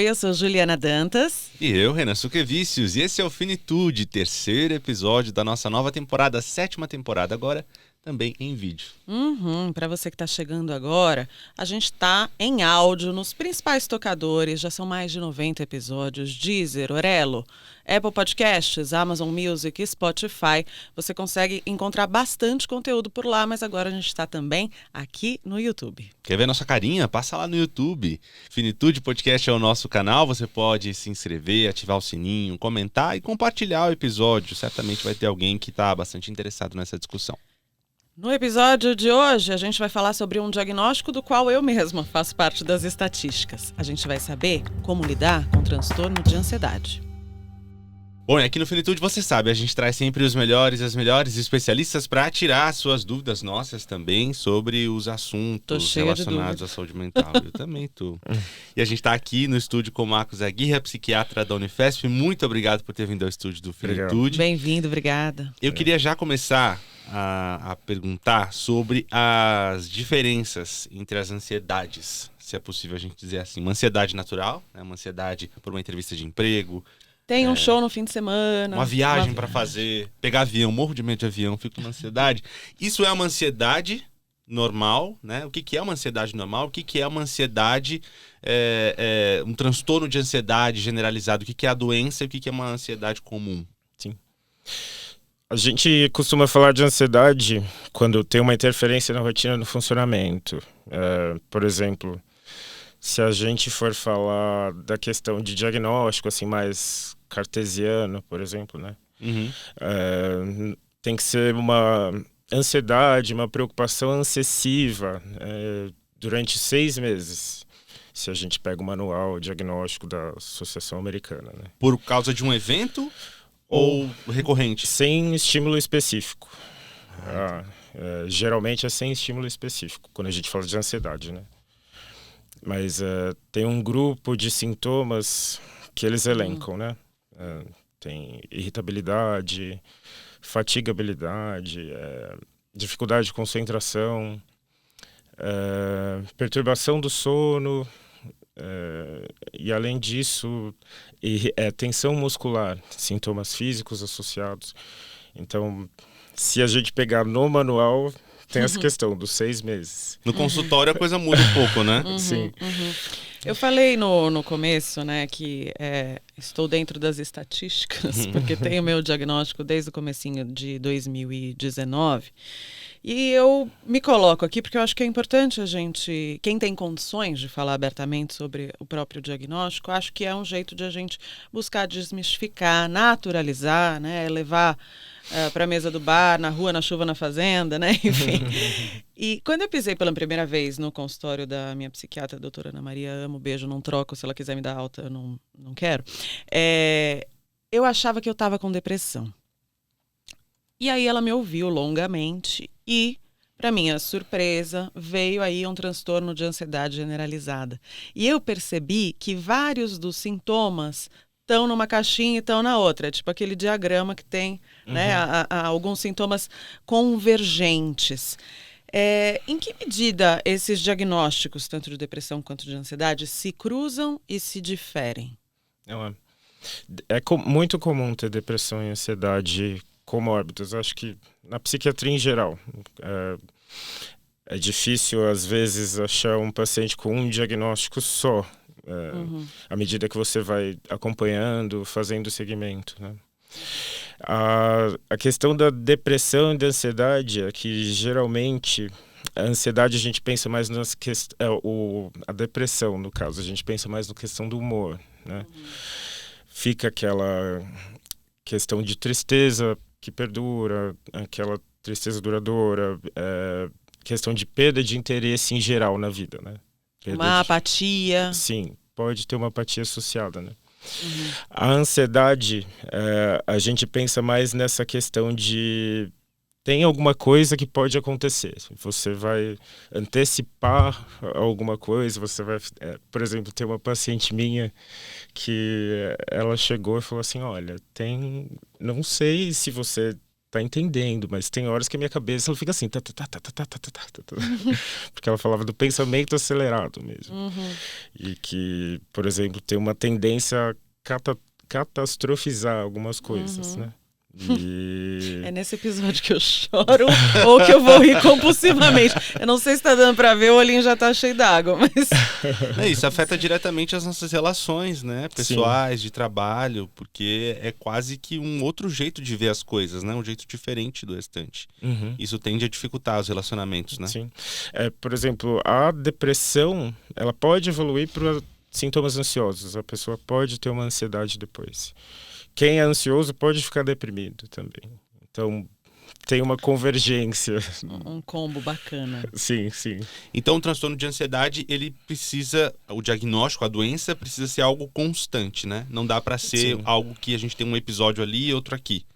Oi, eu sou Juliana Dantas. E eu, Renan Suquevicius, e esse é o Finitude, terceiro episódio da nossa nova temporada, 7ª temporada agora, também em vídeo. Para você que está chegando agora, a gente está em áudio nos principais tocadores, já são mais de 90 episódios, Deezer, Orelo, Apple Podcasts, Amazon Music, Spotify. Você consegue encontrar bastante conteúdo por lá, mas agora a gente está também aqui no YouTube. Quer ver nossa carinha? Passa lá no YouTube. Finitude Podcast é o nosso canal, você pode se inscrever, ativar o sininho, comentar e compartilhar o episódio. Certamente vai ter alguém que está bastante interessado nessa discussão. No episódio de hoje, a gente vai falar sobre um diagnóstico do qual eu mesma faço parte das estatísticas. A gente vai saber como lidar com transtorno de ansiedade. Bom, e aqui no Finitude você sabe, a gente traz sempre os melhores e as melhores especialistas para tirar suas dúvidas nossas também sobre os assuntos relacionados à saúde mental. Eu também tô. E a gente está aqui no estúdio com o Marcos Aguirre, psiquiatra da Unifesp. Muito obrigado por ter vindo ao estúdio do Finitude. Bem-vindo, obrigada. Eu queria já começar a perguntar sobre as diferenças entre as ansiedades, se é possível a gente dizer assim. Uma ansiedade natural, né? Uma ansiedade por uma entrevista de emprego. Tem um show no fim de semana. Uma viagem para fazer, pegar avião, morro de medo de avião, fico com uma ansiedade. Isso é uma ansiedade normal, né? O que é uma ansiedade normal? O que é uma ansiedade, um transtorno de ansiedade generalizado? O que é a doença e o que é uma ansiedade comum? Sim. A gente costuma falar de ansiedade quando tem uma interferência na rotina do funcionamento. Por exemplo, se a gente for falar da questão de diagnóstico, assim, mais cartesiano, por exemplo, né? Tem que ser uma ansiedade, uma preocupação excessiva durante 6 meses. Se a gente pega o manual diagnóstico da Associação Americana, né? Por causa de um evento? Ou recorrente? Sem estímulo específico. Geralmente é sem estímulo específico, quando a gente fala de ansiedade, né? Mas tem um grupo de sintomas que eles elencam, né? Tem irritabilidade, fatigabilidade, dificuldade de concentração, perturbação do sono, e além disso, tensão muscular, sintomas físicos associados. Então, se a gente pegar no manual, tem essa questão dos 6 meses. No consultório a coisa muda um pouco, né? Sim. Eu falei no começo, né, que estou dentro das estatísticas, porque tenho meu diagnóstico desde o comecinho de 2019. E eu me coloco aqui porque eu acho que é importante a gente, quem tem condições de falar abertamente sobre o próprio diagnóstico, acho que é um jeito de a gente buscar desmistificar, naturalizar, né, levar para a mesa do bar, na rua, na chuva, na fazenda, né, enfim. E quando eu pisei pela primeira vez no consultório da minha psiquiatra, a doutora Ana Maria, amo, beijo, não troco, se ela quiser me dar alta, eu não quero, eu achava que eu estava com depressão. E aí ela me ouviu longamente e, para minha surpresa, veio aí um transtorno de ansiedade generalizada. E eu percebi que vários dos sintomas estão numa caixinha e estão na outra. Tipo aquele diagrama que tem, né, alguns sintomas convergentes. Em que medida esses diagnósticos, tanto de depressão quanto de ansiedade, se cruzam e se diferem? Muito comum ter depressão e ansiedade comórbidas. Acho que na psiquiatria em geral é difícil às vezes achar um paciente com um diagnóstico só, à medida que você vai acompanhando, fazendo o segmento, né? A questão da depressão e da ansiedade é que geralmente a ansiedade a gente pensa mais a depressão, no caso, a gente pensa mais na questão do humor, né? Fica aquela questão de tristeza que perdura, aquela tristeza duradoura, questão de perda de interesse em geral na vida, né? Apatia. Sim, pode ter uma apatia associada, né? A ansiedade, a gente pensa mais nessa questão de tem alguma coisa que pode acontecer. Você vai antecipar alguma coisa, você vai... por exemplo, tem uma paciente minha que ela chegou e falou assim, olha, não sei se você tá entendendo, mas tem horas que a minha cabeça ela fica assim, porque ela falava do pensamento acelerado mesmo. E que, por exemplo, tem uma tendência a catastrofizar algumas coisas, né? É nesse episódio que eu choro ou que eu vou rir compulsivamente. Eu não sei se tá dando pra ver, o olhinho já tá cheio d'água, mas... Isso afeta diretamente as nossas relações, né? Pessoais, de trabalho, porque é quase que um outro jeito de ver as coisas, né? Um jeito diferente do restante. Isso tende a dificultar os relacionamentos, né? Sim. Por exemplo, a depressão, ela pode evoluir para sintomas ansiosos. A pessoa pode ter uma ansiedade depois. Quem é ansioso pode ficar deprimido também. Então, tem uma convergência. Um combo bacana. Sim, sim. Então, o transtorno de ansiedade, ele precisa... O diagnóstico, a doença, precisa ser algo constante, né? Não dá para ser algo que a gente tem um episódio ali e outro aqui.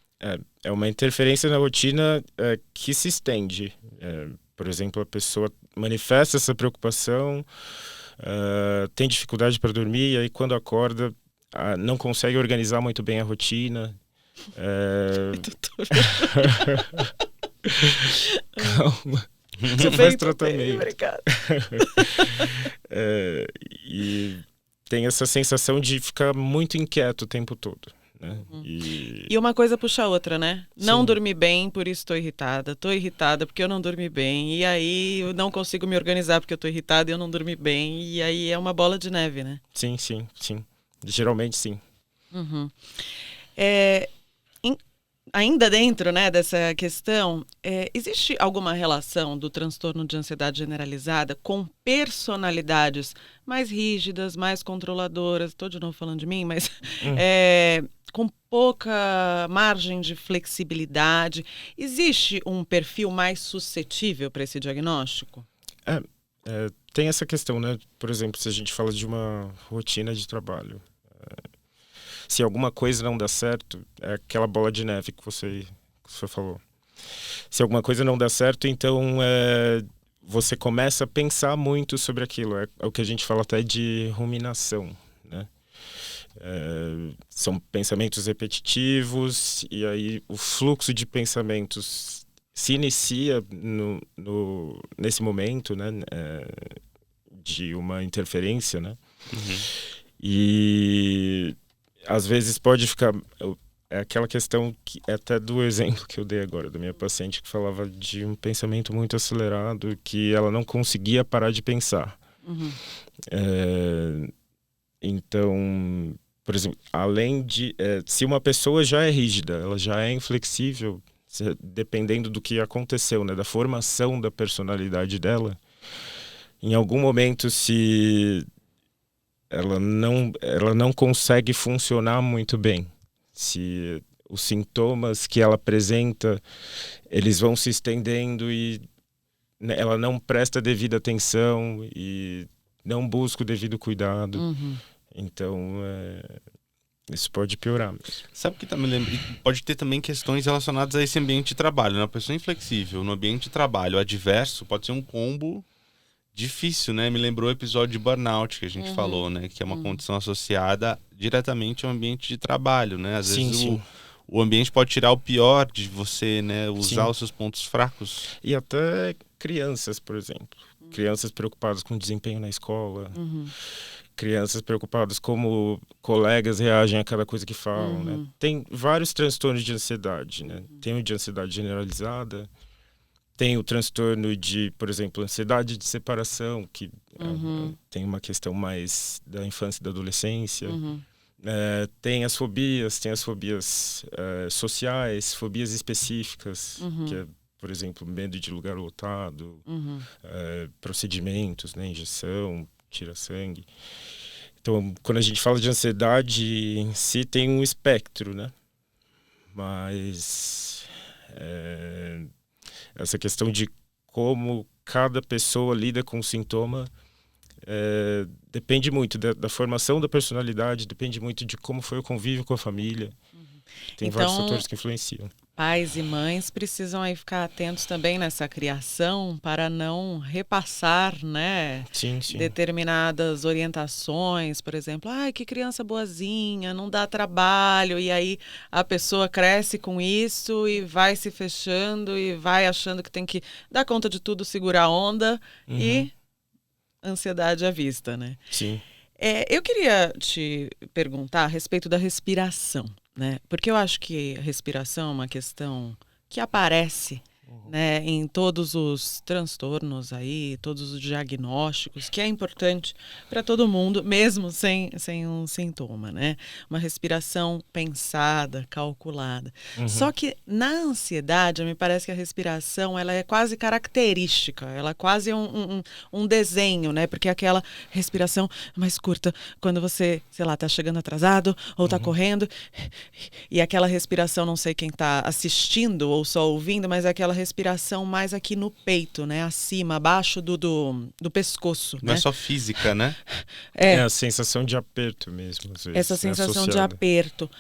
É uma interferência na rotina que se estende. Por exemplo, a pessoa manifesta essa preocupação, tem dificuldade para dormir, e aí quando acorda... não consegue organizar muito bem a rotina. Calma. Você faz tratamento. Obrigada. E tem essa sensação de ficar muito inquieto o tempo todo. Né? E uma coisa puxa a outra, né? Não dormi bem, por isso estou irritada. Estou irritada porque eu não dormi bem. E aí eu não consigo me organizar porque eu estou irritada e eu não dormi bem. E aí é uma bola de neve, né? Sim. Geralmente sim. Ainda dentro, né, dessa questão, existe alguma relação do transtorno de ansiedade generalizada com personalidades mais rígidas, mais controladoras? Estou de novo falando de mim, mas com pouca margem de flexibilidade. Existe um perfil mais suscetível para esse diagnóstico? Tem essa questão, né? Por exemplo, se a gente fala de uma rotina de trabalho, se alguma coisa não dá certo, é aquela bola de neve que você falou. Se alguma coisa não dá certo, então você começa a pensar muito sobre aquilo. É o que a gente fala até de ruminação, né? São pensamentos repetitivos, e aí o fluxo de pensamentos se inicia nesse momento, né? De uma interferência, né? E às vezes pode ficar... É aquela questão que até do exemplo que eu dei agora, da minha paciente, que falava de um pensamento muito acelerado, que ela não conseguia parar de pensar. Então, por exemplo, além de... se uma pessoa já é rígida, ela já é inflexível, dependendo do que aconteceu, né, da formação da personalidade dela, em algum momento, se ela não consegue funcionar muito bem, se os sintomas que ela apresenta, eles vão se estendendo e ela não presta devida atenção e não busca o devido cuidado, então isso pode piorar mesmo. Sabe que também pode ter também questões relacionadas a esse ambiente de trabalho, né? Uma pessoa inflexível no ambiente de trabalho adverso pode ser um combo difícil, né? Me lembrou o episódio de burnout que a gente falou, né? Que é uma condição associada diretamente ao ambiente de trabalho, né? Às vezes o ambiente pode tirar o pior de você, né? Usar os seus pontos fracos. E até crianças, por exemplo. Crianças preocupadas com o desempenho na escola. Crianças preocupadas como colegas reagem a cada coisa que falam, né? Tem vários transtornos de ansiedade, né? Tem o de ansiedade generalizada, tem o transtorno de, por exemplo, ansiedade de separação, que tem uma questão mais da infância e da adolescência. Tem as fobias sociais, fobias específicas, que é, por exemplo, medo de lugar lotado, procedimentos, né, injeção, tira sangue. Então, quando a gente fala de ansiedade em si, tem um espectro, né? Mas essa questão de como cada pessoa lida com o sintoma depende muito da formação da personalidade, depende muito de como foi o convívio com a família. Tem vários fatores que influenciam. pais e mães precisam aí ficar atentos também nessa criação para não repassar, né, Sim, sim. determinadas orientações, por exemplo, que criança boazinha, não dá trabalho, e aí a pessoa cresce com isso e vai se fechando e vai achando que tem que dar conta de tudo, segurar a onda e ansiedade à vista, né? Sim. Eu queria te perguntar a respeito da respiração, né? Porque eu acho que a respiração é uma questão que aparece, né, em todos os transtornos aí, todos os diagnósticos, que é importante para todo mundo, mesmo sem um sintoma, né? Uma respiração pensada, calculada. Só que na ansiedade, me parece que a respiração ela é quase característica, ela é quase um desenho, né? Porque é aquela respiração mais curta, quando você, sei lá, tá chegando atrasado ou tá correndo, e aquela respiração, não sei quem tá assistindo ou só ouvindo, mas é aquela respiração mais aqui no peito, né? Acima, abaixo do pescoço. Não né? é só física, né? É a sensação de aperto mesmo, às vezes. Essa sensação de aperto.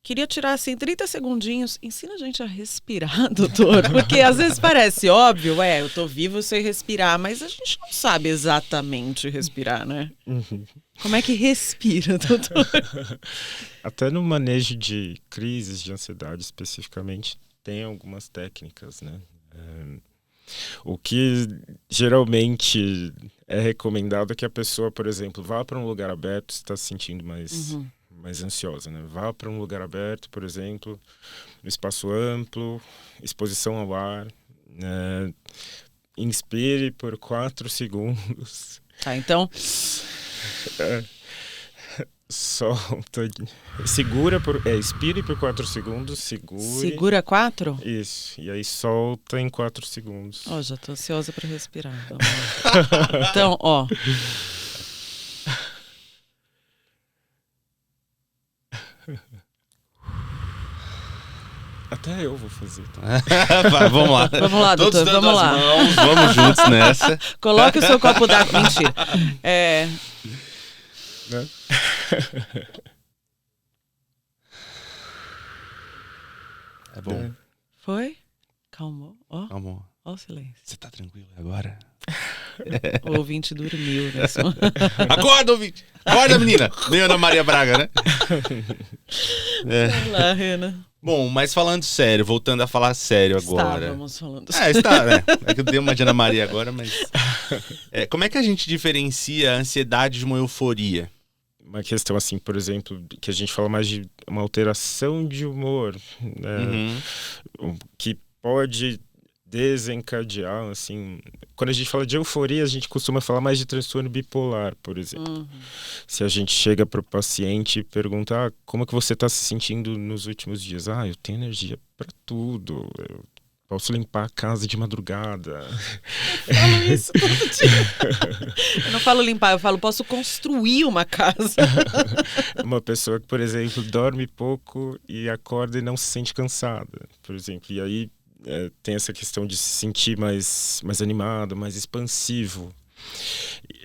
Queria tirar, assim, 30 segundinhos. Ensina a gente a respirar, doutor. Porque às vezes parece óbvio, eu tô vivo, eu sei respirar, mas a gente não sabe exatamente respirar, né? Como é que respira, doutor? Até no manejo de crises de ansiedade, especificamente, tem algumas técnicas, né? O que geralmente é recomendado é que a pessoa, por exemplo, vá para um lugar aberto se está se sentindo mais ansiosa, né? Vá para um lugar aberto, por exemplo, no espaço amplo, exposição ao ar, né? Inspire por 4 segundos. Tá, então... Solta. Expire por 4 segundos, Segura 4? Isso. E aí solta em 4 segundos. Já tô ansiosa para respirar. Então, Até eu vou fazer. Vamos lá. Vamos lá, doutor. Todos dando Vamos as lá. mãos, vamos juntos nessa. Coloque o seu copo d'água. Mentira. Né? É bom. Foi? Calmou? Calmou. Ó o silêncio. Você tá tranquilo agora? O ouvinte dormiu mesmo. Acorda, ouvinte! Acorda, menina! Nem Ana Maria Braga, né? Vai lá, Renan. Bom, mas falando sério, voltando a falar sério agora. Estávamos falando Está, né? É que eu dei uma de Ana Maria agora, mas... como é que a gente diferencia a ansiedade de uma euforia? Uma questão assim, por exemplo, que a gente fala mais de uma alteração de humor, né? Que pode desencadear, assim... Quando a gente fala de euforia, a gente costuma falar mais de transtorno bipolar, por exemplo. Se a gente chega para o paciente e pergunta, como é que você está se sentindo nos últimos dias? Eu tenho energia para tudo, eu posso limpar a casa de madrugada. Eu falo isso todo dia. Eu não falo limpar, eu falo posso construir uma casa. Uma pessoa que, por exemplo, dorme pouco e acorda e não se sente cansada, por exemplo. E aí tem essa questão de se sentir mais animado, mais expansivo.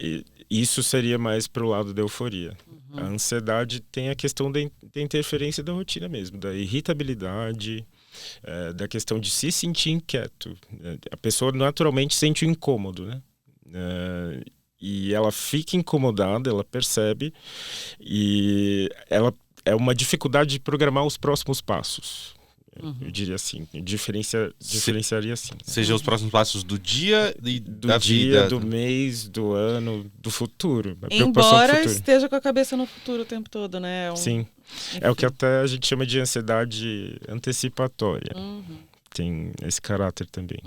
E isso seria mais para o lado da euforia. A ansiedade tem a questão da interferência da rotina mesmo, da irritabilidade, da questão de se sentir inquieto. A pessoa naturalmente sente o incômodo, né? E ela fica incomodada, ela percebe, e ela é uma dificuldade de programar os próximos passos. Eu diria assim, diferenciaria assim. Seja os próximos passos do dia e da vida. vida. Do mês, do ano, do futuro. Embora esteja com a cabeça no futuro o tempo todo, né? Sim. É o que até a gente chama de ansiedade antecipatória. Tem esse caráter também.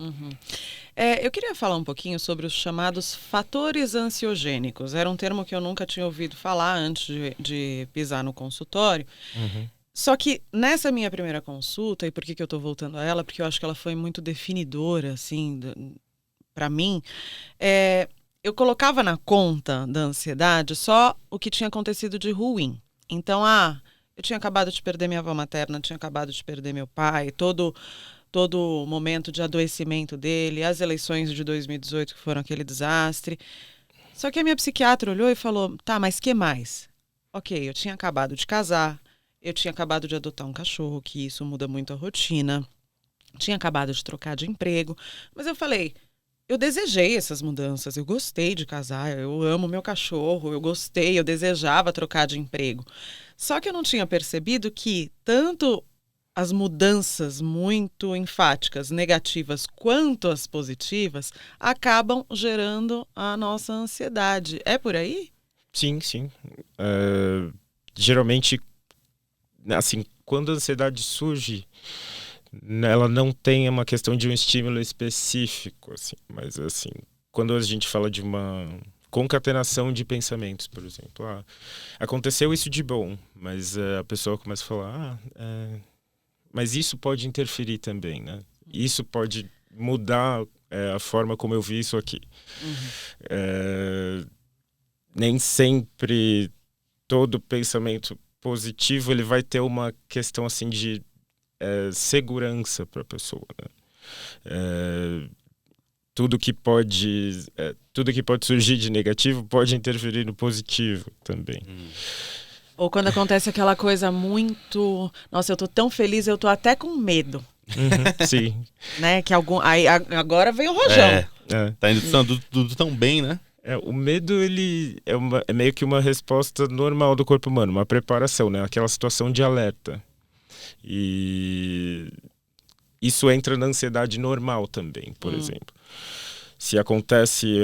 Eu queria falar um pouquinho sobre os chamados fatores ansiogênicos. Era um termo que eu nunca tinha ouvido falar antes de pisar no consultório. Só que nessa minha primeira consulta, e por que eu estou voltando a ela? Porque eu acho que ela foi muito definidora, assim, para mim. Eu colocava na conta da ansiedade só o que tinha acontecido de ruim. Então, eu tinha acabado de perder minha avó materna, tinha acabado de perder meu pai, todo o momento de adoecimento dele, as eleições de 2018 que foram aquele desastre. Só que a minha psiquiatra olhou e falou, tá, mas que mais? Ok, eu tinha acabado de casar, Eu tinha acabado de adotar um cachorro, que isso muda muito a rotina. Tinha acabado de trocar de emprego. Mas eu falei, eu desejei essas mudanças, eu gostei de casar, eu amo meu cachorro, eu gostei, eu desejava trocar de emprego. Só que eu não tinha percebido que tanto as mudanças muito enfáticas, negativas, quanto as positivas, acabam gerando a nossa ansiedade. É por aí? Sim, sim. Geralmente, assim, quando a ansiedade surge, ela não tem uma questão de um estímulo específico, assim, mas assim, quando a gente fala de uma concatenação de pensamentos, por exemplo, aconteceu isso de bom, mas a pessoa começa a falar, mas isso pode interferir também, né? Isso pode mudar a forma como eu vi isso aqui. Nem sempre todo pensamento positivo ele vai ter uma questão assim de segurança para a pessoa, né? Tudo que pode surgir de negativo pode interferir no positivo também. Ou quando acontece aquela coisa muito, nossa, eu tô tão feliz, eu tô até com medo. Sim. Né? Que aí agora vem o rojão. Tá indo tudo tão bem, né? O medo, ele é meio que uma resposta normal do corpo humano, uma preparação, né? Aquela situação de alerta. E isso entra na ansiedade normal também, por exemplo. Se acontece,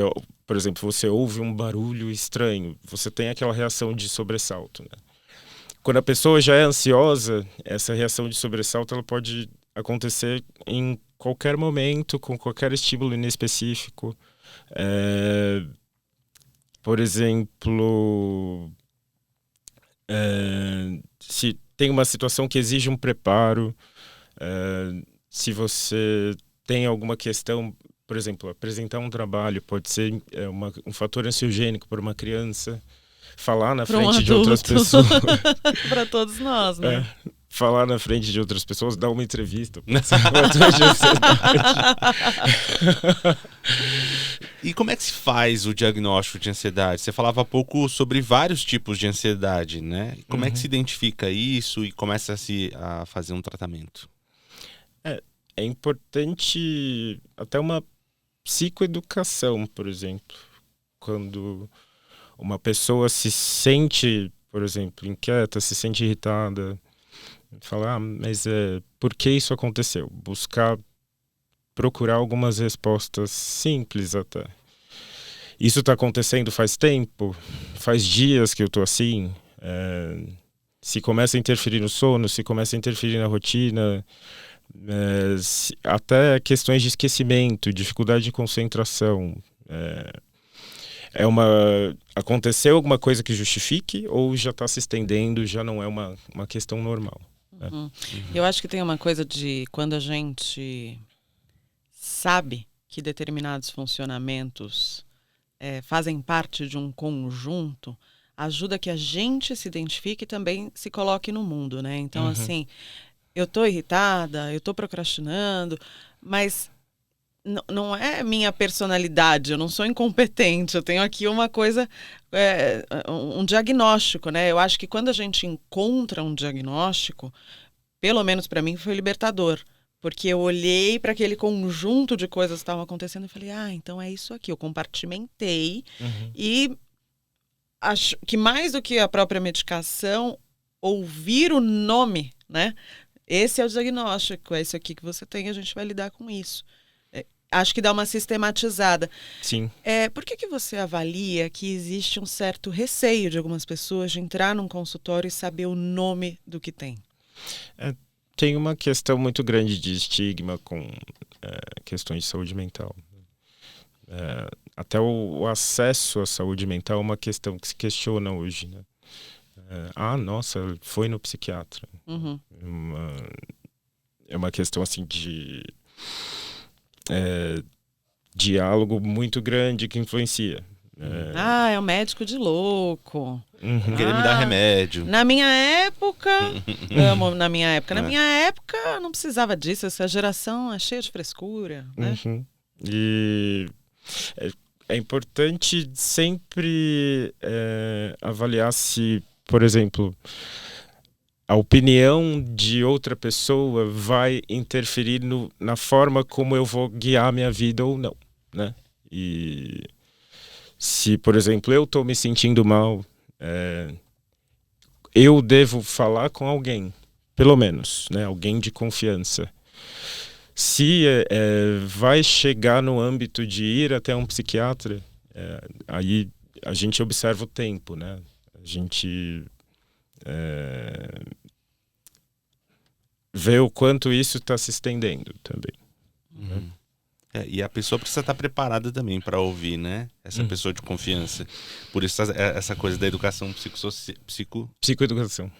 por exemplo, você ouve um barulho estranho, você tem aquela reação de sobressalto, né? Quando a pessoa já é ansiosa, essa reação de sobressalto ela pode acontecer em qualquer momento, com qualquer estímulo inespecífico. Por exemplo, se tem uma situação que exige um preparo, se você tem alguma questão, por exemplo, apresentar um trabalho, pode ser um fator ansiogênico para uma criança, falar na frente de outras pessoas. Para todos nós, né? Falar na frente de outras pessoas, dar uma entrevista. E como é que se faz o diagnóstico de ansiedade? Você falava há pouco sobre vários tipos de ansiedade, né? Como é que se identifica isso e começa a fazer um tratamento? É importante até uma psicoeducação, por exemplo. Quando uma pessoa se sente, por exemplo, inquieta, se sente irritada, falar, mas por que isso aconteceu? Procurar algumas respostas simples até. Isso está acontecendo faz tempo? Faz dias que eu estou assim? Se começa a interferir no sono, se começa a interferir na rotina, até questões de esquecimento, dificuldade de concentração. Aconteceu alguma coisa que justifique ou já está se estendendo, já não é uma questão normal? Eu acho que tem uma coisa de quando a gente sabe que determinados funcionamentos fazem parte de um conjunto, ajuda que a gente se identifique e também se coloque no mundo, né? Então, assim, eu tô irritada, eu tô procrastinando, mas não é minha personalidade, eu não sou incompetente, eu tenho aqui uma coisa, um diagnóstico, né? Eu acho que quando a gente encontra um diagnóstico, pelo menos para mim foi libertador, porque eu olhei para aquele conjunto de coisas que estavam acontecendo e falei, então é isso aqui, eu compartimentei e acho que mais do que a própria medicação, ouvir o nome, né? Esse é o diagnóstico, é isso aqui que você tem, a gente vai lidar com isso. Acho que dá uma sistematizada. Sim. Por que você avalia que existe um certo receio de algumas pessoas de entrar num consultório e saber o nome do que tem? Tem uma questão muito grande de estigma com questões de saúde mental. Até o acesso à saúde mental é uma questão que se questiona hoje, né? Nossa, foi no psiquiatra. É uma questão assim de diálogo muito grande que influencia. É um médico de louco. Querer me dar remédio. Na minha época, na minha época não precisava disso, essa geração é cheia de frescura, né? E é importante sempre avaliar se, por exemplo, a opinião de outra pessoa vai interferir na forma como eu vou guiar minha vida ou não, né? E se, por exemplo, eu estou me sentindo mal, eu devo falar com alguém, pelo menos, né? Alguém de confiança. Se vai chegar no âmbito de ir até um psiquiatra, aí a gente observa o tempo, né? A gente vê o quanto isso está se estendendo também. Né? E a pessoa precisa estar preparada também para ouvir, né? Essa pessoa de confiança. Por isso essa coisa da educação psicoeducação.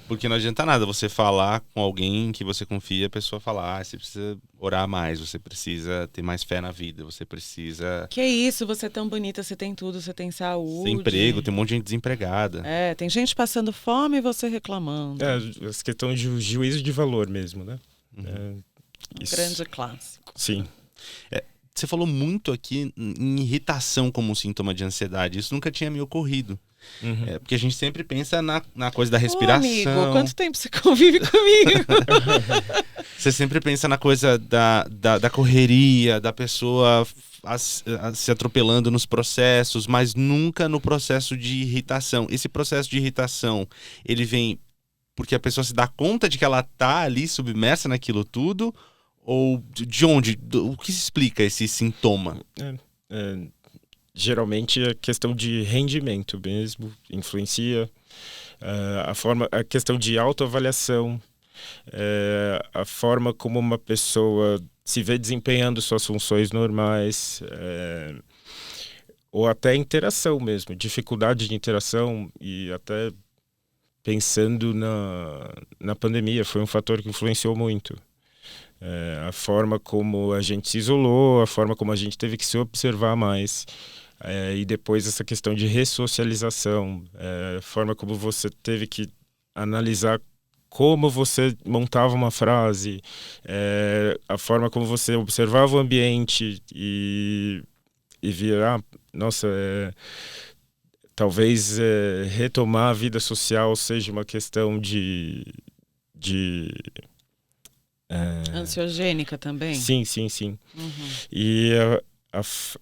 Porque não adianta nada você falar com alguém que você confia, a pessoa falar, você precisa orar mais, você precisa ter mais fé na vida, você precisa... Que isso, você é tão bonita, você tem tudo, você tem saúde. Tem emprego, tem um monte de gente desempregada. Tem gente passando fome e você reclamando. Essa questão de juízo de valor mesmo, né? Grande clássico. Sim. Você falou muito aqui em irritação como um sintoma de ansiedade. Isso nunca tinha me ocorrido. Porque a gente sempre pensa na coisa da respiração. Amigo, quanto tempo você convive comigo? Você sempre pensa na coisa da correria, da pessoa se atropelando nos processos, mas nunca no processo de irritação. Esse processo de irritação, ele vem porque a pessoa se dá conta de que ela está ali submersa naquilo tudo? Ou de onde? O que se explica esse sintoma? Geralmente é questão de rendimento mesmo, influencia a questão de autoavaliação, a forma como uma pessoa se vê desempenhando suas funções normais, ou até interação mesmo, dificuldade de interação. E até pensando na pandemia, foi um fator que influenciou muito. A forma como a gente se isolou, a forma como a gente teve que se observar mais, e depois essa questão de ressocialização, a forma como você teve que analisar como você montava uma frase, a forma como você observava o ambiente e via, nossa, talvez retomar a vida social seja uma questão de ansiogênica também? Sim. E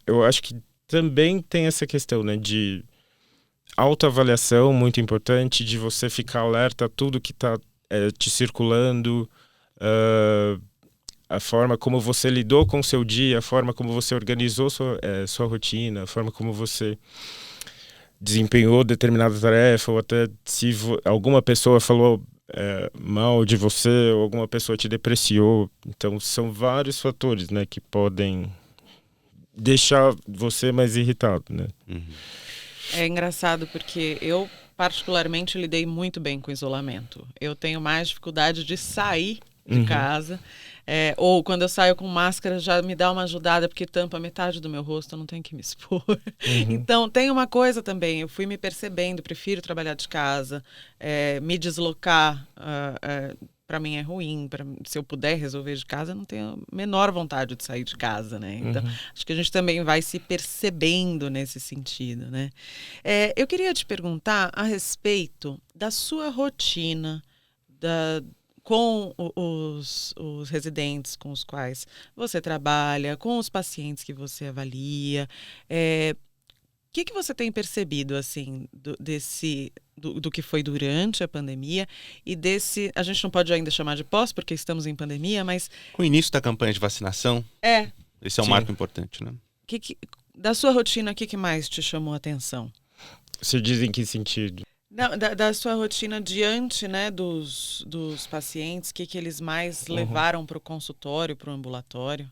eu acho que também tem essa questão, né, de autoavaliação muito importante, de você ficar alerta a tudo que está te circulando, a forma como você lidou com o seu dia, a forma como você organizou sua rotina, a forma como você desempenhou determinada tarefa, ou até se alguma pessoa falou mal de você, ou alguma pessoa te depreciou. Então são vários fatores, né, que podem deixar você mais irritado, né? É engraçado porque eu particularmente lidei muito bem com o isolamento. Eu tenho mais dificuldade de sair de casa, ou quando eu saio com máscara já me dá uma ajudada porque tampa metade do meu rosto, eu não tenho que me expor. Então tem uma coisa também, eu fui me percebendo, prefiro trabalhar de casa, me deslocar para mim é ruim, se eu puder resolver de casa, eu não tenho a menor vontade de sair de casa, né? Então, acho que a gente também vai se percebendo nesse sentido, né? Eu queria te perguntar a respeito da sua rotina, com os residentes com os quais você trabalha, com os pacientes que você avalia. O que você tem percebido, assim, do que foi durante a pandemia e desse... A gente não pode ainda chamar de pós, porque estamos em pandemia, mas... Com o início da campanha de vacinação, esse é um marco importante, né? Da sua rotina, o que mais te chamou a atenção? Você diz em que sentido? Não, da sua rotina diante, né, dos pacientes, o que eles mais levaram para o consultório, para o ambulatório?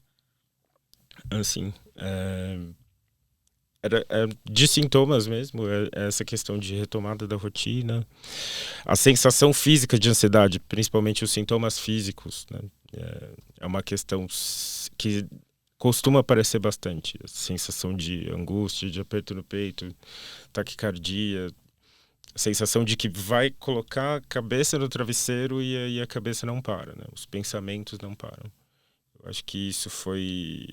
Assim, era de sintomas mesmo, essa questão de retomada da rotina, a sensação física de ansiedade, principalmente os sintomas físicos, né? É uma questão que costuma aparecer bastante, a sensação de angústia, de aperto no peito, taquicardia, a sensação de que vai colocar a cabeça no travesseiro e aí a cabeça não para, né? Os pensamentos não param. Eu acho que isso foi...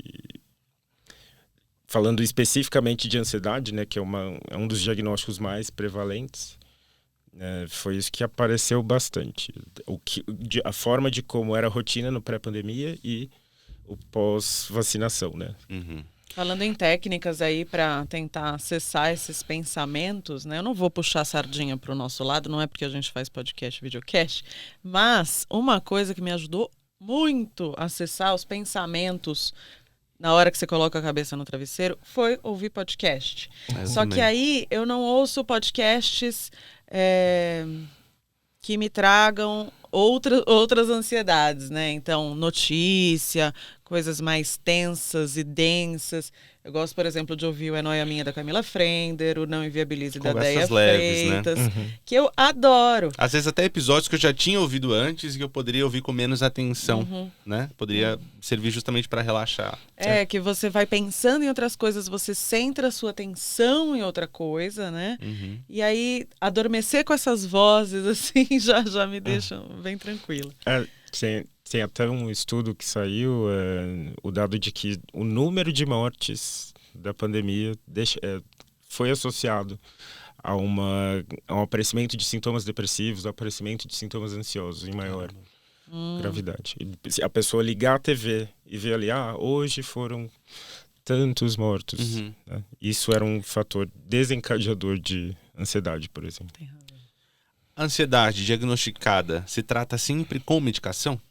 Falando especificamente de ansiedade, né, que é um dos diagnósticos mais prevalentes, Foi isso que apareceu bastante. A forma de como era a rotina no pré-pandemia e o pós-vacinação, né? Uhum. Falando em técnicas aí para tentar acessar esses pensamentos, né? Eu não vou puxar a sardinha para o nosso lado, não é porque a gente faz podcast, videocast, mas uma coisa que me ajudou muito a acessar os pensamentos na hora que você coloca a cabeça no travesseiro foi ouvir podcast. Só que aí eu não ouço podcasts que me tragam outras ansiedades, né? Então, notícia, coisas mais tensas e densas. Eu gosto, por exemplo, de ouvir o É Nóia Minha da Camila Frender, o Não Inviabilize da Déia Freitas, né? Que eu adoro. Às vezes até episódios que eu já tinha ouvido antes e que eu poderia ouvir com menos atenção, né? Poderia servir justamente para relaxar. Que você vai pensando em outras coisas, você centra a sua atenção em outra coisa, né? E aí, adormecer com essas vozes, assim, já me deixa bem tranquila. Tem até um estudo que saiu, o dado de que o número de mortes da pandemia foi associado a um aparecimento de sintomas depressivos, ao aparecimento de sintomas ansiosos em maior gravidade. E se a pessoa ligar a TV e ver ali, hoje foram tantos mortos. Né? Isso era um fator desencadeador de ansiedade, por exemplo. Tem razão. Ansiedade diagnosticada se trata sempre com medicação?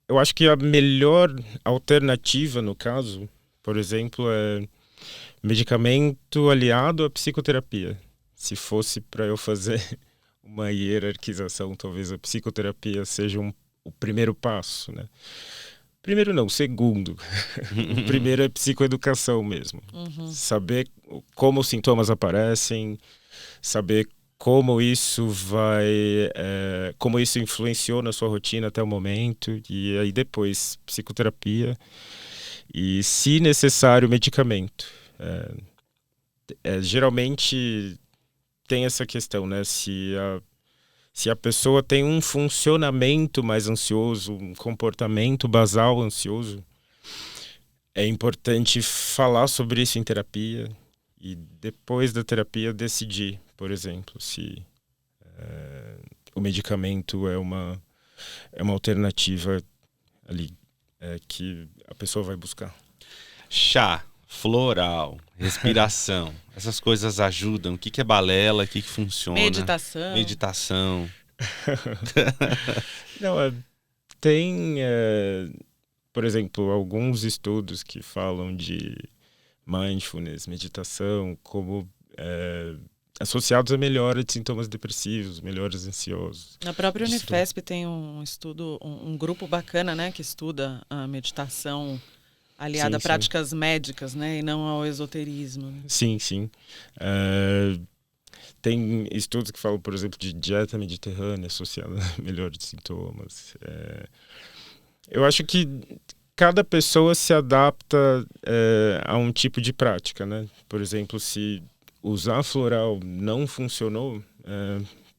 Eu acho que a melhor alternativa no caso, por exemplo, é medicamento aliado à psicoterapia. Se fosse para eu fazer uma hierarquização, talvez a psicoterapia seja o primeiro passo, né? Primeiro não, segundo. O primeiro é psicoeducação mesmo. Saber como os sintomas aparecem, saber como isso como isso influenciou na sua rotina até o momento, e aí depois psicoterapia e, se necessário, medicamento. Geralmente tem essa questão, né? Se a pessoa tem um funcionamento mais ansioso, um comportamento basal ansioso, é importante falar sobre isso em terapia e depois da terapia decidir, por exemplo, se o medicamento é uma alternativa ali que a pessoa vai buscar. Chá, floral, respiração, essas coisas ajudam? O que é balela, o que funciona? Meditação. Não, tem, por exemplo, alguns estudos que falam de mindfulness, meditação, como associados a melhora de sintomas depressivos, melhoras ansiosos. Na própria Unifesp tem um estudo, um grupo bacana, né, que estuda a meditação aliada a práticas médicas, né, e não ao esoterismo. Né? Sim. Tem estudos que falam, por exemplo, de dieta mediterrânea associada a melhora de sintomas. Eu acho que cada pessoa se adapta a um tipo de prática, né? Por exemplo, se usar floral não funcionou,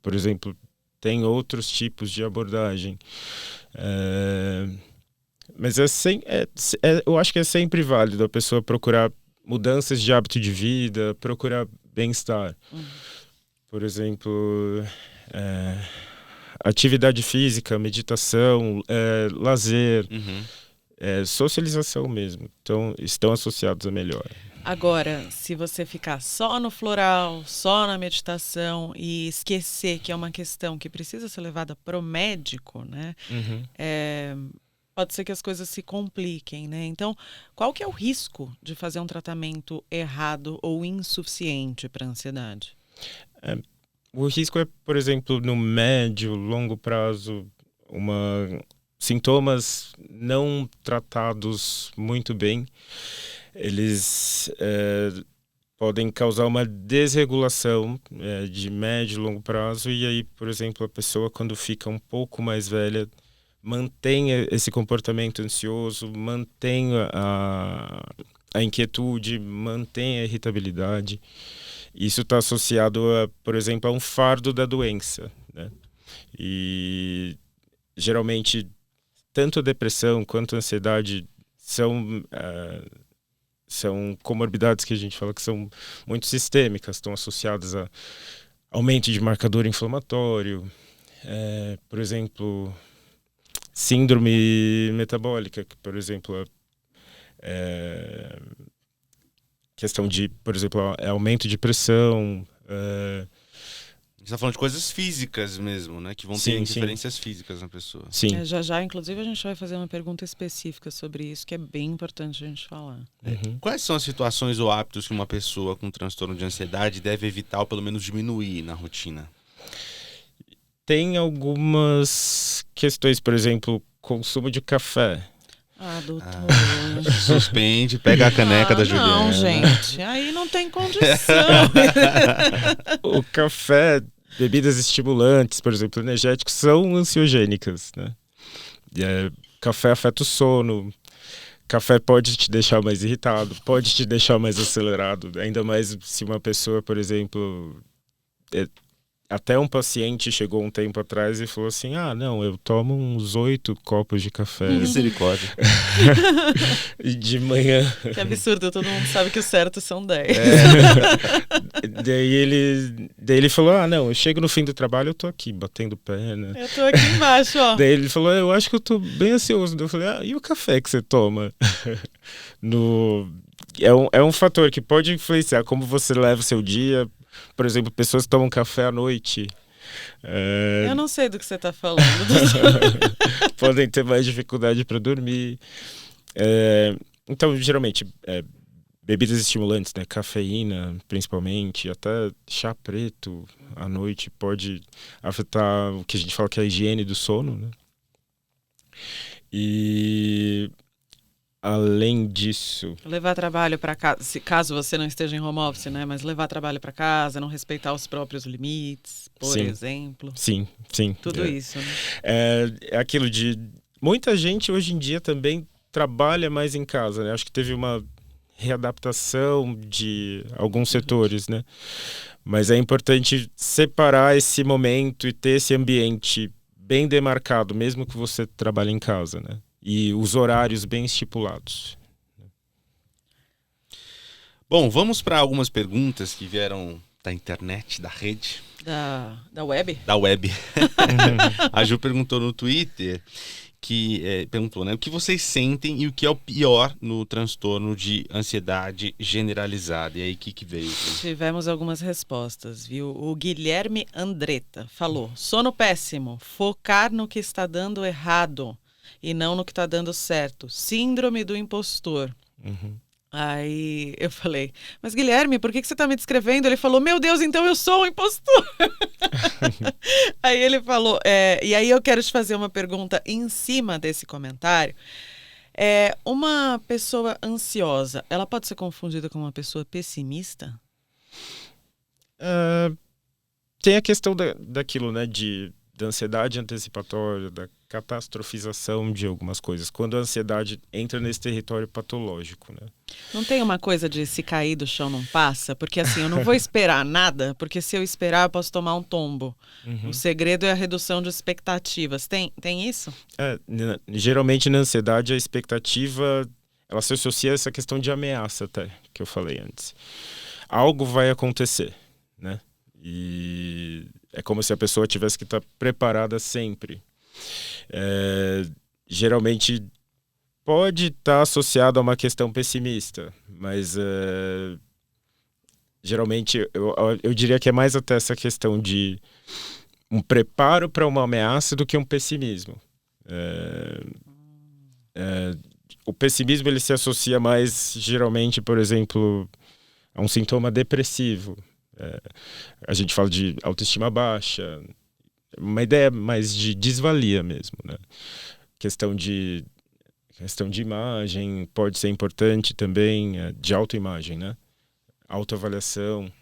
por exemplo, tem outros tipos de abordagem. Mas eu acho que é sempre válido a pessoa procurar mudanças de hábito de vida, procurar bem-estar. Por exemplo, atividade física, meditação, lazer, socialização mesmo. Então, estão associados a melhora. Agora, se você ficar só no floral, só na meditação e esquecer que é uma questão que precisa ser levada para o médico, né? Pode ser que as coisas se compliquem, né? Então, qual que é o risco de fazer um tratamento errado ou insuficiente para a ansiedade? O risco é, por exemplo, no médio, longo prazo, sintomas não tratados muito bem, eles podem causar uma desregulação de médio e longo prazo, e aí, por exemplo, a pessoa, quando fica um pouco mais velha, mantém esse comportamento ansioso, mantém a inquietude, mantém a irritabilidade. Isso está associado, por exemplo, a um fardo da doença, né? E geralmente tanto a depressão quanto a ansiedade são comorbidades que a gente fala que são muito sistêmicas, estão associadas a aumento de marcador inflamatório, por exemplo, síndrome metabólica, que, por exemplo, questão de, por exemplo, aumento de pressão. Você está falando de coisas físicas mesmo, né? Que vão ter interferências físicas na pessoa. Sim. Já, inclusive, a gente vai fazer uma pergunta específica sobre isso, que é bem importante a gente falar. Quais são as situações ou hábitos que uma pessoa com transtorno de ansiedade deve evitar ou pelo menos diminuir na rotina? Tem algumas questões, por exemplo, consumo de café. Doutor. Suspende, pega a caneca da Juliana. Não, gente, aí não tem condição. O café, bebidas estimulantes, por exemplo, energéticos, são ansiogênicas, né? Café afeta o sono. Café pode te deixar mais irritado, pode te deixar mais acelerado. Ainda mais se uma pessoa, por exemplo... Até um paciente chegou um tempo atrás e falou assim, não, eu tomo uns 8 copos de café. Misericórdia. De manhã. Que absurdo, todo mundo sabe que o certo são 10. Daí ele falou, não, eu chego no fim do trabalho, eu tô aqui, batendo perna. Eu tô aqui embaixo, ó. Daí ele falou, eu acho que eu tô bem ansioso. Daí eu falei, e o café que você toma? É um fator que pode influenciar como você leva o seu dia. Por exemplo, pessoas que tomam café à noite. Eu não sei do que você está falando. Podem ter mais dificuldade para dormir. Então, geralmente, bebidas estimulantes, né? Cafeína, principalmente, até chá preto à noite pode afetar o que a gente fala que é a higiene do sono, né? E... além disso... levar trabalho para casa, caso você não esteja em home office, né? Mas levar trabalho para casa, não respeitar os próprios limites, por exemplo. Sim. Tudo isso, né? É aquilo de... muita gente hoje em dia também trabalha mais em casa, né? Acho que teve uma readaptação de alguns setores, né? Mas é importante separar esse momento e ter esse ambiente bem demarcado, mesmo que você trabalhe em casa, né? E os horários bem estipulados. Bom, vamos para algumas perguntas que vieram da internet, da rede. Da web? Da web. A Ju perguntou no Twitter, perguntou, né? O que vocês sentem e o que é o pior no transtorno de ansiedade generalizada? E aí, o que veio? Tivemos algumas respostas, viu? O Guilherme Andretta falou, sono péssimo, focar no que está dando errado e não no que está dando certo. Síndrome do impostor. Aí eu falei, mas Guilherme, por que você está me descrevendo? Ele falou, meu Deus, então eu sou um impostor. Aí ele falou, e aí eu quero te fazer uma pergunta em cima desse comentário. Uma pessoa ansiosa, ela pode ser confundida com uma pessoa pessimista? Tem a questão daquilo, né, da ansiedade antecipatória, da catastrofização de algumas coisas, quando a ansiedade entra nesse território patológico, né? Não tem uma coisa de se cair do chão não passa? Porque assim, eu não vou esperar nada, porque se eu esperar eu posso tomar um tombo. O segredo é a redução de expectativas. Tem isso? Geralmente na ansiedade a expectativa, ela se associa a essa questão de ameaça até, que eu falei antes. Algo vai acontecer, né? E é como se a pessoa tivesse que estar preparada sempre. Geralmente pode estar associado a uma questão pessimista, mas geralmente eu diria que é mais até essa questão de um preparo para uma ameaça do que um pessimismo. O pessimismo ele se associa mais geralmente, por exemplo, a um sintoma depressivo. A gente fala de autoestima baixa, uma ideia mais de desvalia mesmo, né? Questão de imagem pode ser importante também, de autoimagem, né? Autoavaliação.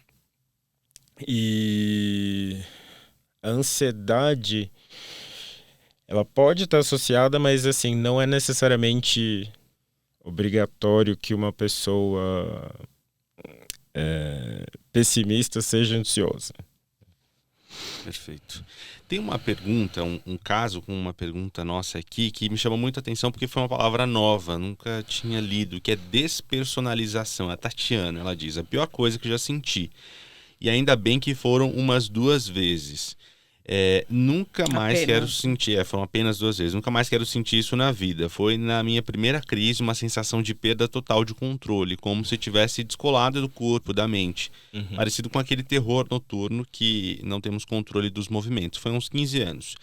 E a ansiedade, ela pode estar associada, mas assim, não é necessariamente obrigatório que uma pessoa pessimista seja ansiosa. Perfeito. Tem uma pergunta, um caso com uma pergunta nossa aqui que me chamou muita atenção porque foi uma palavra nova, nunca tinha lido, que é despersonalização. A Tatiana, ela diz, a pior coisa que eu já senti. E ainda bem que foram umas 2 vezes. Nunca mais quero sentir, foram apenas 2 vezes, nunca mais quero sentir isso na vida. Foi na minha primeira crise uma sensação de perda total de controle, como se tivesse descolado do corpo, da mente. Parecido com aquele terror noturno que não temos controle dos movimentos. Foi uns 15 anos.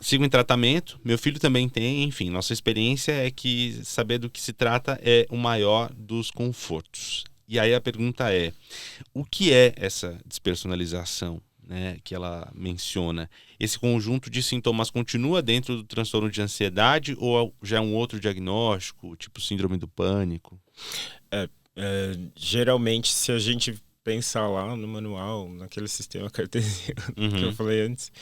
Sigo em tratamento, meu filho também tem, enfim, nossa experiência é que saber do que se trata é o maior dos confortos. E aí a pergunta é, o que é essa despersonalização? Né, que ela menciona, esse conjunto de sintomas continua dentro do transtorno de ansiedade ou já é um outro diagnóstico, tipo síndrome do pânico? Geralmente, se a gente pensar lá no manual, naquele sistema cartesiano que eu falei antes,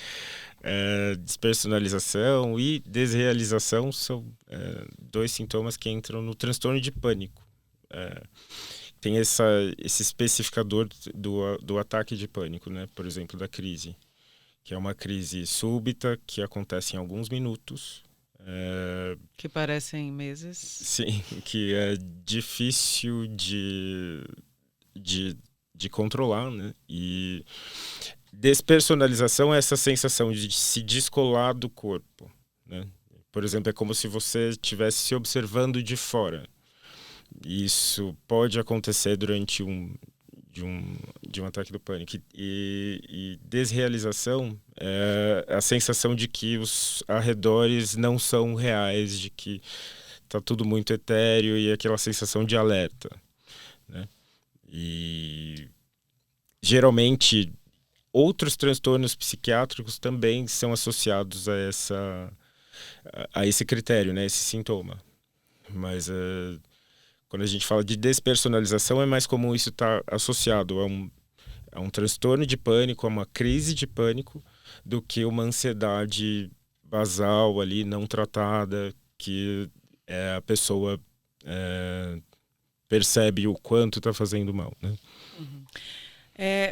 despersonalização e desrealização são 2 sintomas que entram no transtorno de pânico. Tem esse especificador do ataque de pânico, né? Por exemplo, da crise, que é uma crise súbita que acontece em alguns minutos. Que parecem meses. Sim, que é difícil de controlar, né? E despersonalização é essa sensação de se descolar do corpo, né? Por exemplo, é como se você estivesse se observando de fora. Isso pode acontecer durante um ataque do pânico. E desrealização é a sensação de que os arredores não são reais, de que está tudo muito etéreo e aquela sensação de alerta, né? E geralmente outros transtornos psiquiátricos também são associados a esse critério, né? Esse sintoma. Mas quando a gente fala de despersonalização, é mais comum isso estar associado a um transtorno de pânico, a uma crise de pânico, do que uma ansiedade basal ali, não tratada, que a pessoa percebe o quanto está fazendo mal, né?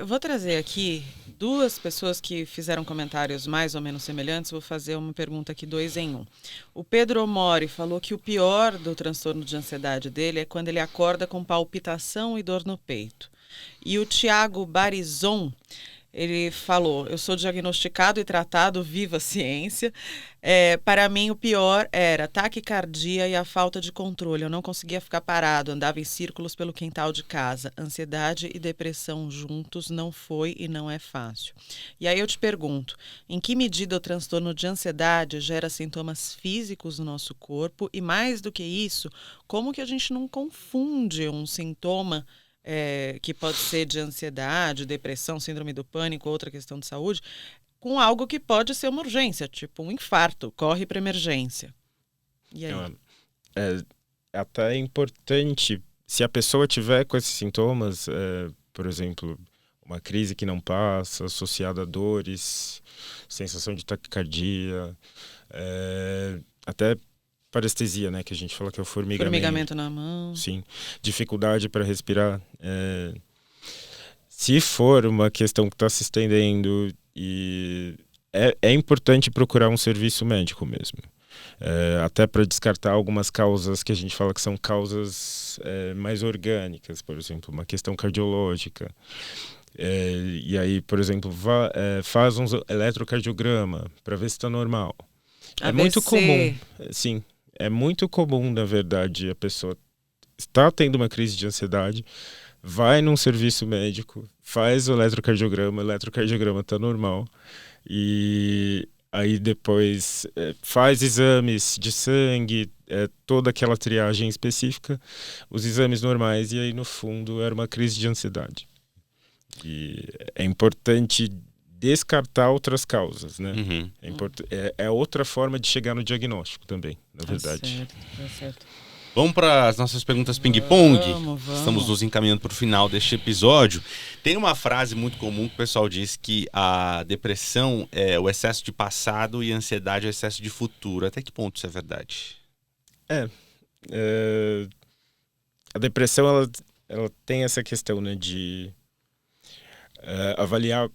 Vou trazer aqui 2 pessoas que fizeram comentários mais ou menos semelhantes. Vou fazer uma pergunta aqui 2 em 1. O Pedro Mori falou que o pior do transtorno de ansiedade dele é quando ele acorda com palpitação e dor no peito. E o Tiago Barizon, ele falou, eu sou diagnosticado e tratado, viva a ciência. Para mim, o pior era taquicardia e a falta de controle. Eu não conseguia ficar parado, andava em círculos pelo quintal de casa. Ansiedade e depressão juntos não foi e não é fácil. E aí eu te pergunto, em que medida o transtorno de ansiedade gera sintomas físicos no nosso corpo? E mais do que isso, como que a gente não confunde um sintoma que pode ser de ansiedade, depressão, síndrome do pânico, outra questão de saúde, com algo que pode ser uma urgência, tipo um infarto, corre para emergência. E aí? É até importante, se a pessoa tiver com esses sintomas, por exemplo, uma crise que não passa, associada a dores, sensação de taquicardia, até parestesia, né, que a gente fala que é o formigamento. Formigamento na mão. Sim, dificuldade para respirar. Se for uma questão que está se estendendo, é importante procurar um serviço médico mesmo. Até para descartar algumas causas que a gente fala que são causas mais orgânicas, por exemplo, uma questão cardiológica. E aí, por exemplo, faz um eletrocardiograma para ver se está normal. AVC. É muito comum, sim. É muito comum, na verdade, a pessoa está tendo uma crise de ansiedade, vai num serviço médico, faz o eletrocardiograma está normal, e aí depois faz exames de sangue, toda aquela triagem específica, os exames normais, e aí no fundo era uma crise de ansiedade. E é importante descartar outras causas, né? É outra forma de chegar no diagnóstico também, na verdade. Tá certo. Vamos para as nossas perguntas ping-pong? Vamos. Estamos nos encaminhando para o final deste episódio. Tem uma frase muito comum que o pessoal diz que a depressão é o excesso de passado e a ansiedade é o excesso de futuro. Até que ponto isso é verdade? A depressão ela tem essa questão, né, de avaliar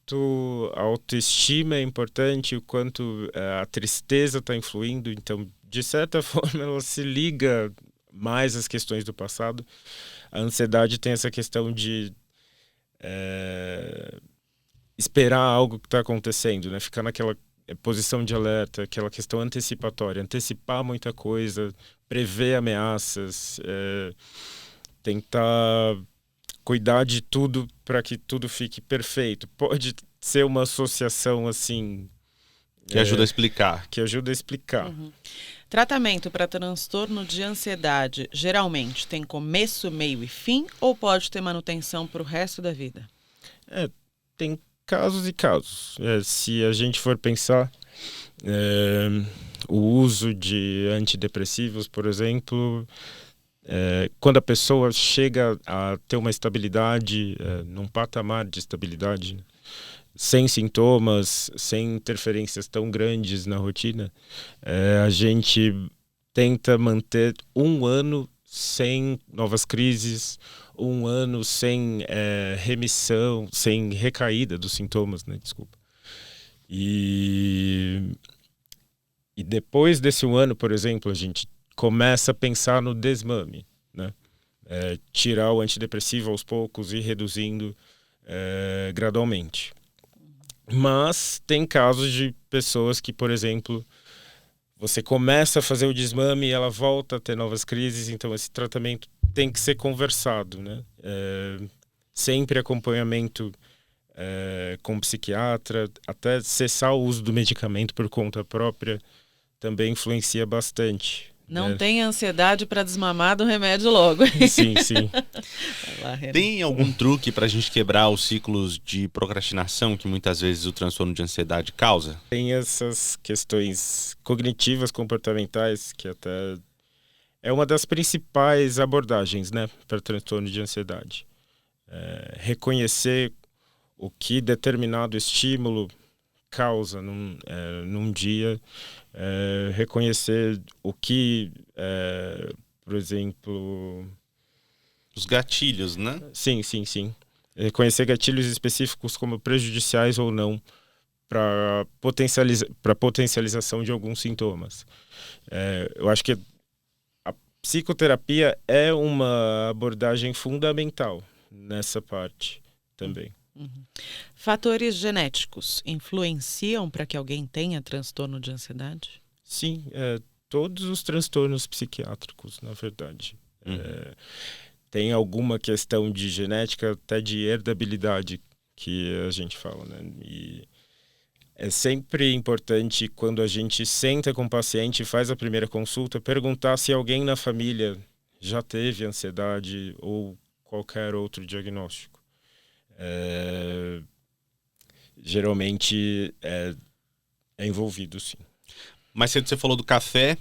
quanto a autoestima é importante, o quanto a tristeza está influindo. Então, de certa forma, ela se liga mais às questões do passado. A ansiedade tem essa questão de esperar algo que está acontecendo, né? Ficar naquela posição de alerta, aquela questão antecipatória, antecipar muita coisa, prever ameaças, tentar cuidar de tudo para que tudo fique perfeito. Pode ser uma associação assim... Que ajuda a explicar. Que ajuda a explicar. Uhum. Tratamento para transtorno de ansiedade geralmente tem começo, meio e fim ou pode ter manutenção para o resto da vida? Tem casos e casos. Se a gente for pensar o uso de antidepressivos, por exemplo, quando a pessoa chega a ter uma estabilidade, num patamar de estabilidade, sem sintomas, sem interferências tão grandes na rotina, a gente tenta manter 1 ano sem novas crises, 1 ano sem remissão, sem recaída dos sintomas, né? Desculpa. E depois desse 1 ano, por exemplo, a gente começa a pensar no desmame, né? Tirar o antidepressivo aos poucos e ir reduzindo gradualmente. Mas tem casos de pessoas que, por exemplo, você começa a fazer o desmame e ela volta a ter novas crises, então esse tratamento tem que ser conversado, né? Sempre acompanhamento com psiquiatra, até cessar o uso do medicamento por conta própria também influencia bastante. Não tem ansiedade para desmamar do remédio logo. Sim, sim. Vai lá, tem algum truque para a gente quebrar os ciclos de procrastinação que muitas vezes o transtorno de ansiedade causa? Tem essas questões cognitivas, comportamentais, que até é uma das principais abordagens, né, para transtorno de ansiedade. Reconhecer o que determinado estímulo causa num dia, reconhecer o que, por exemplo... Os gatilhos, né? Sim. Reconhecer gatilhos específicos como prejudiciais ou não para potencialização de alguns sintomas. Eu acho que a psicoterapia é uma abordagem fundamental nessa parte também. Uhum. Fatores genéticos influenciam para que alguém tenha transtorno de ansiedade? Sim, todos os transtornos psiquiátricos, na verdade. Tem alguma questão de genética, até de herdabilidade, que a gente fala, né? E é sempre importante, quando a gente senta com o paciente e faz a primeira consulta, perguntar se alguém na família já teve ansiedade ou qualquer outro diagnóstico. Geralmente é envolvido, sim. Mais cedo você falou do café.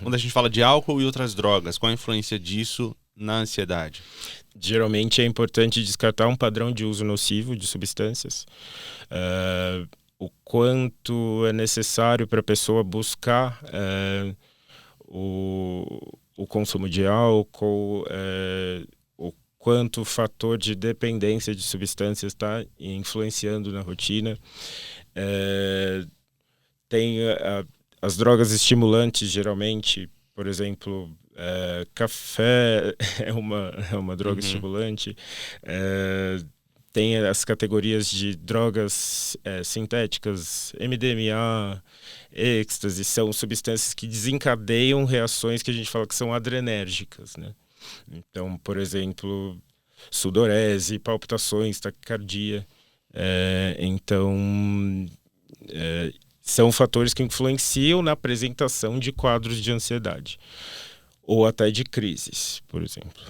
Quando a gente fala de álcool e outras drogas, qual a influência disso na ansiedade? Geralmente é importante descartar um padrão de uso nocivo de substâncias. O quanto é necessário para a pessoa buscar o consumo de álcool, o quanto o fator de dependência de substâncias está influenciando na rotina. Tem as drogas estimulantes, geralmente, por exemplo, café é uma droga estimulante. Tem as categorias de drogas sintéticas, MDMA, êxtase, são substâncias que desencadeiam reações que a gente fala que são adrenérgicas, né? Então, por exemplo, sudorese, palpitações, taquicardia. São fatores que influenciam na apresentação de quadros de ansiedade ou até de crises, por exemplo.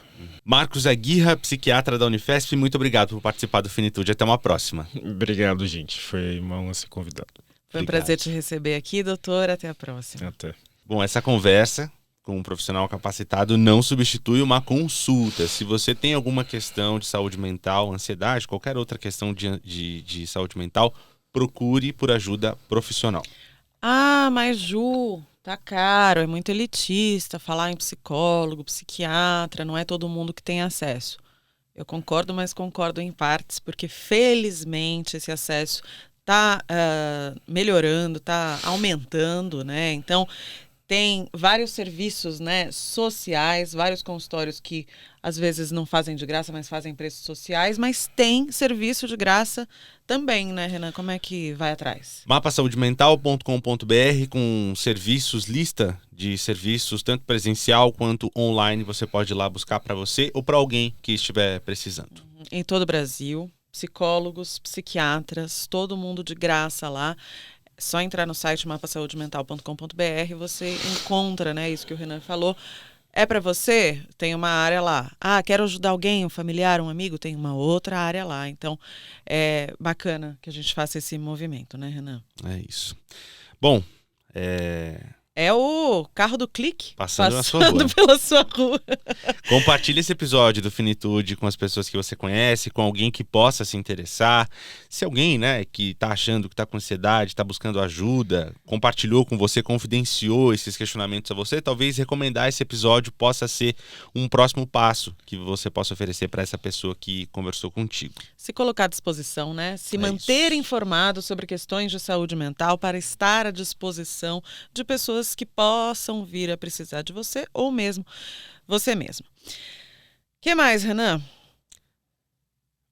Marcos Aguirra, psiquiatra da Unifesp, muito obrigado por participar do Finitude. Até uma próxima. Obrigado, gente. Foi uma honra ser convidado. Foi um prazer te receber aqui, doutor. Até a próxima. Até. Bom, essa conversa com um profissional capacitado não substitui uma consulta. Se você tem alguma questão de saúde mental, ansiedade, qualquer outra questão de saúde mental, procure por ajuda profissional. Ah, mas Ju, tá caro, é muito elitista falar em psicólogo, psiquiatra, não é todo mundo que tem acesso. Eu concordo, mas concordo em partes, porque felizmente esse acesso está melhorando, está aumentando, né? Então, tem vários serviços, né, sociais, vários consultórios que às vezes não fazem de graça, mas fazem preços sociais, mas tem serviço de graça também, né, Renan? Como é que vai atrás? Mapasaudimental.com.br com serviços, lista de serviços, tanto presencial quanto online, você pode ir lá buscar para você ou para alguém que estiver precisando. Em todo o Brasil, psicólogos, psiquiatras, todo mundo de graça lá. Só entrar no site mapasaudimental.com.br, você encontra, né, isso que o Renan falou. É para você? Tem uma área lá. Ah, quero ajudar alguém, um familiar, um amigo? Tem uma outra área lá. Então, é bacana que a gente faça esse movimento, né, Renan? É isso. Bom, É o carro do clique passando na sua rua. pela sua rua. Compartilhe esse episódio do Finitude com as pessoas que você conhece, com alguém que possa se interessar. Se alguém, né, que está achando que está com ansiedade, está buscando ajuda, compartilhou com você, confidenciou esses questionamentos a você, talvez recomendar esse episódio possa ser um próximo passo que você possa oferecer para essa pessoa que conversou contigo. Se colocar à disposição, né? Se manter informado sobre questões de saúde mental para estar à disposição de pessoas que possam vir a precisar de você ou mesmo você mesmo. O que mais, Renan?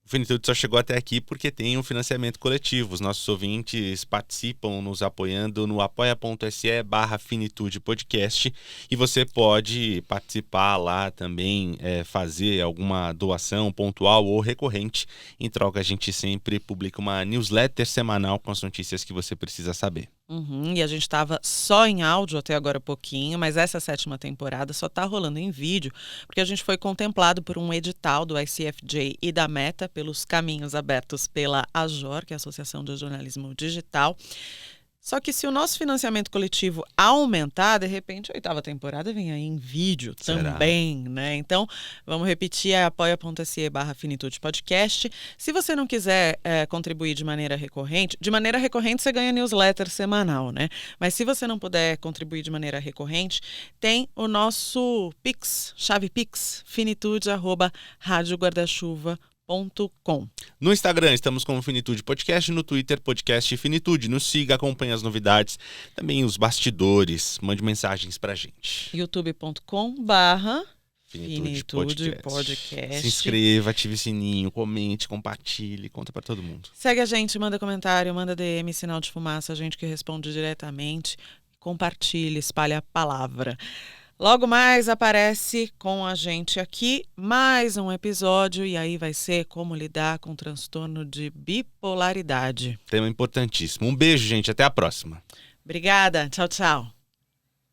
O Finitude só chegou até aqui porque tem um financiamento coletivo. Os nossos ouvintes participam nos apoiando no apoia.se/Finitude Podcast e você pode participar lá também, fazer alguma doação pontual ou recorrente. Em troca, a gente sempre publica uma newsletter semanal com as notícias que você precisa saber. E a gente estava só em áudio até agora pouquinho, mas essa 7ª temporada só está rolando em vídeo, porque a gente foi contemplado por um edital do ICFJ e da Meta pelos caminhos abertos pela AJOR, que é a Associação de Jornalismo Digital. Só que se o nosso financiamento coletivo aumentar, de repente a 8ª temporada vem aí em vídeo também, né? Então, vamos repetir, é apoia.se/Finitude Podcast. Se você não quiser contribuir de maneira recorrente você ganha newsletter semanal, né? Mas se você não puder contribuir de maneira recorrente, tem o nosso Pix, chave Pix, finitude@radioguardachuva.com. No Instagram estamos como Finitude Podcast, no Twitter Podcast Finitude. Nos siga, acompanhe as novidades, também os bastidores, mande mensagens pra gente. youtube.com/Finitude Podcast. Se inscreva, ative o sininho, comente, compartilhe, conta pra todo mundo. Segue a gente, manda comentário, manda DM, sinal de fumaça, a gente que responde diretamente. Compartilhe, espalhe a palavra. Logo mais aparece com a gente aqui mais um episódio e aí vai ser como lidar com o transtorno de bipolaridade. Tema importantíssimo. Um beijo, gente. Até a próxima. Obrigada. Tchau, tchau.